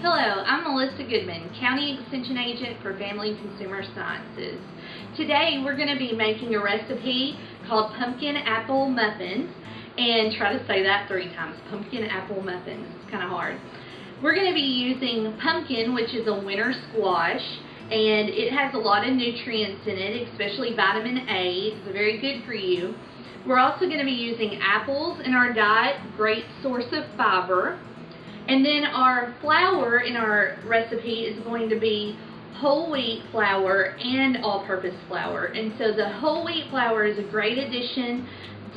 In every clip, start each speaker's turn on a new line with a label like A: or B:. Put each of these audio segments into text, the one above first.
A: Hello, I'm Melissa Goodman, County Extension Agent for Family and Consumer Sciences. Today we're going to be making a recipe called pumpkin apple muffins, and try to say that 3 times, pumpkin apple muffins. It's kind of hard. We're going to be using pumpkin, which is a winter squash, and it has a lot of nutrients in it, especially vitamin A. It's very good for you. We're also going to be using apples in our diet, great source of fiber. And then our flour in our recipe is going to be whole wheat flour and all-purpose flour. And so the whole wheat flour is a great addition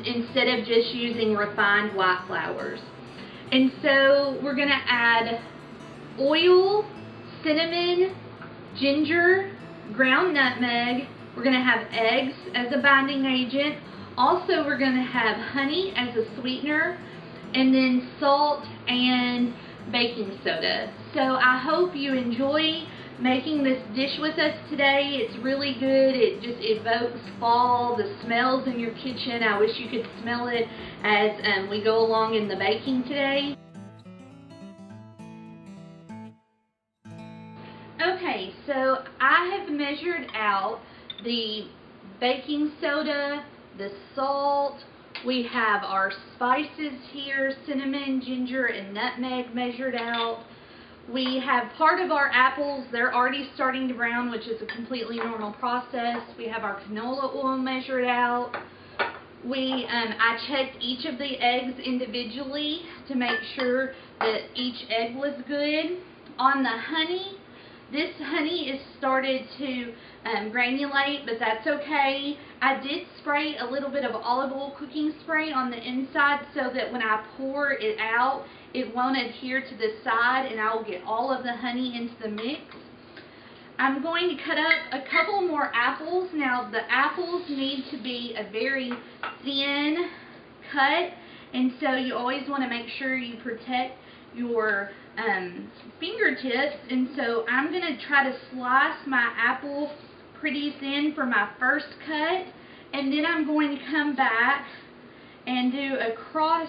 A: instead of just using refined white flours. And so we're going to add oil, cinnamon, ginger, ground nutmeg. We're going to have eggs as a binding agent. Also, we're going to have honey as a sweetener, and then salt and baking soda. So I hope you enjoy making this dish with us today. It's really good. It just evokes fall, the smells in your kitchen. I wish you could smell it as we go along in the baking today. Okay, so I have measured out the baking soda, the salt. We have our spices here, cinnamon, ginger, and nutmeg measured out. We have part of our apples. They're already starting to brown, which is a completely normal process. We have our canola oil measured out. I checked each of the eggs individually to make sure that each egg was good. On the honey, this honey is started to granulate, but that's okay. I did spray a little bit of olive oil cooking spray on the inside so that when I pour it out, it won't adhere to the side and I will get all of the honey into the mix. I'm going to cut up a couple more apples. Now the apples need to be a very thin cut, and so you always want to make sure you protect your fingertips, and so I'm going to try to slice my apple pretty thin for my first cut, and then I'm going to come back and do a cross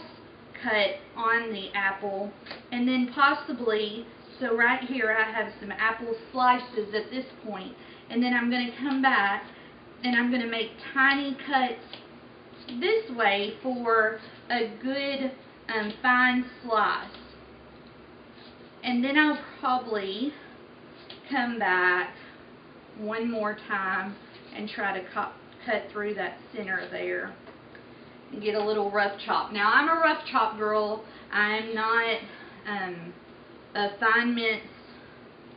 A: cut on the apple, and then possibly, so right here I have some apple slices at this point, and then I'm going to come back and I'm going to make tiny cuts this way for a good fine slice. And then I'll probably come back one more time and try to cut through that center there and get a little rough chop. Now I'm a rough chop girl. I'm not a fine mince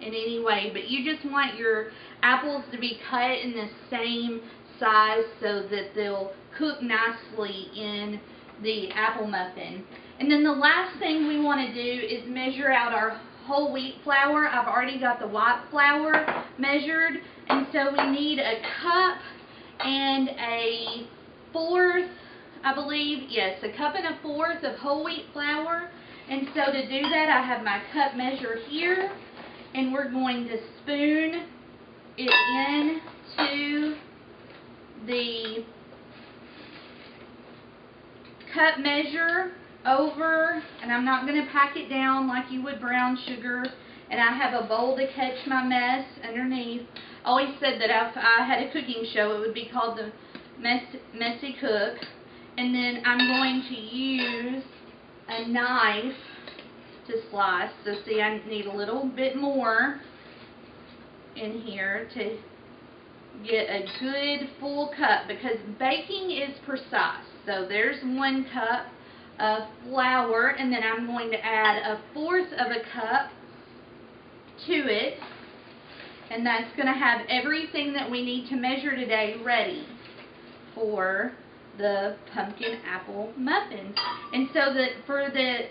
A: in any way, but you just want your apples to be cut in the same size so that they'll cook nicely in the apple muffin. And then the last thing we want to do is measure out our whole wheat flour. I've already got the white flour measured, and so we need a cup and a fourth, I believe, yes, a cup and a fourth of whole wheat flour. And so to do that, I have my cup measure here, and we're going to spoon it into the cup measure over, and I'm not going to pack it down like you would brown sugar, and I have a bowl to catch my mess underneath. I always said that if I had a cooking show, it would be called the Messy Cook. And then I'm going to use a knife to slice. So see, I need a little bit more in here to get a good full cup, because baking is precise. So there's 1 cup of flour, and then I'm going to add a fourth of a cup to it, and that's going to have everything that we need to measure today ready for the pumpkin apple muffins. And so for the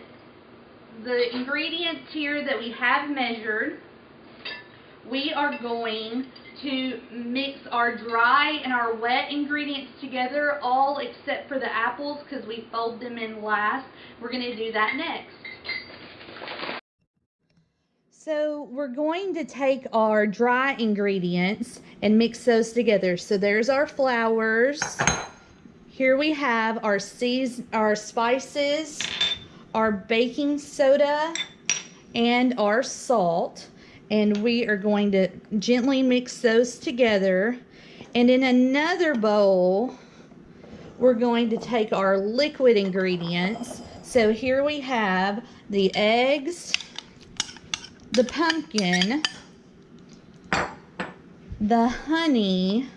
A: ingredients here that we have measured, we are going to mix our dry and our wet ingredients together, all except for the apples, because we fold them in last. We're going to do that next. So we're going to take our dry ingredients and mix those together. So there's our flours. Here we have our spices, our baking soda, and our salt. And we are going to gently mix those together. And in another bowl, we're going to take our liquid ingredients. So here we have the eggs, the pumpkin, the honey,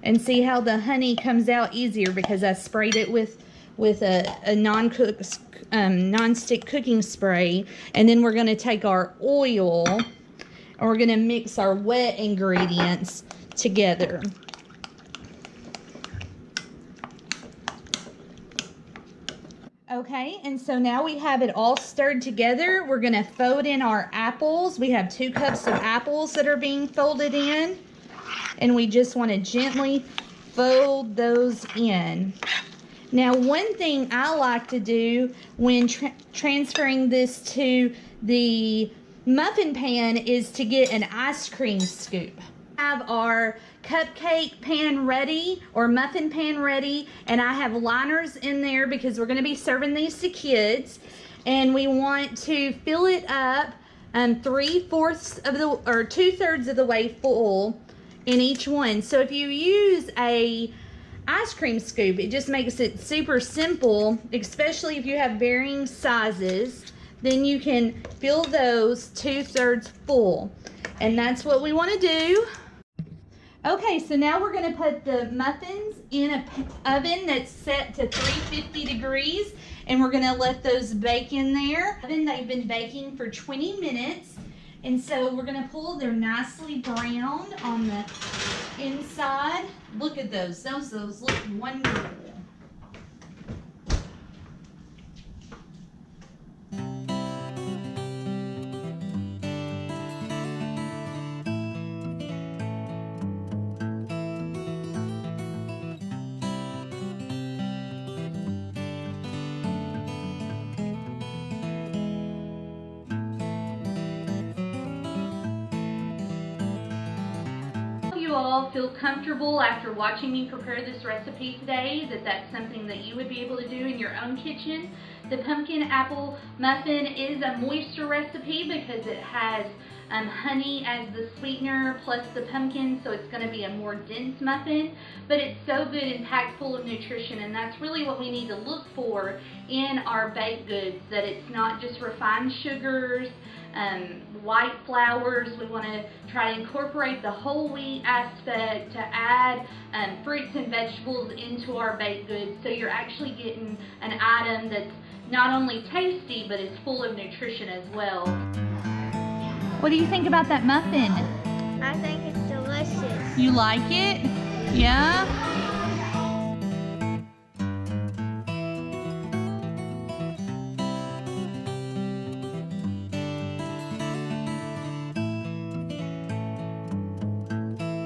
A: and see how the honey comes out easier because I sprayed it with a non-stick cooking spray. And then we're going to take our oil and we're going to mix our wet ingredients together. Okay, and so now we have it all stirred together. We're going to fold in our apples. We have 2 cups of apples that are being folded in. And we just want to gently fold those in. Now, one thing I like to do when transferring this to the muffin pan is to get an ice cream scoop. Have our cupcake pan ready or muffin pan ready, and I have liners in there because we're going to be serving these to kids, and we want to fill it up 2/3 of the way full in each one. So if you use a ice cream scoop, it just makes it super simple, especially if you have varying sizes. Then you can fill those 2/3 full, and that's what we want to do. Okay, so now we're going to put the muffins in an oven that's set to 350 degrees, and we're going to let those bake in there. They've been baking for 20 minutes, and so we're going to pull. They're nicely browned on the inside. Look at those. Those look wonderful. You all feel comfortable after watching me prepare this recipe today that that's something that you would be able to do in your own kitchen. The pumpkin apple muffin is a moister recipe because it has honey as the sweetener plus the pumpkin, so it's going to be a more dense muffin, but it's so good and packed full of nutrition, and that's really what we need to look for in our baked goods, that it's not just refined sugars, white flours. We want to try to incorporate the whole wheat aspect to add fruits and vegetables into our baked goods, so you're actually getting an item that's not only tasty, but it's full of nutrition as well. What do you think about that muffin?
B: I think it's delicious.
A: You like it? Yeah?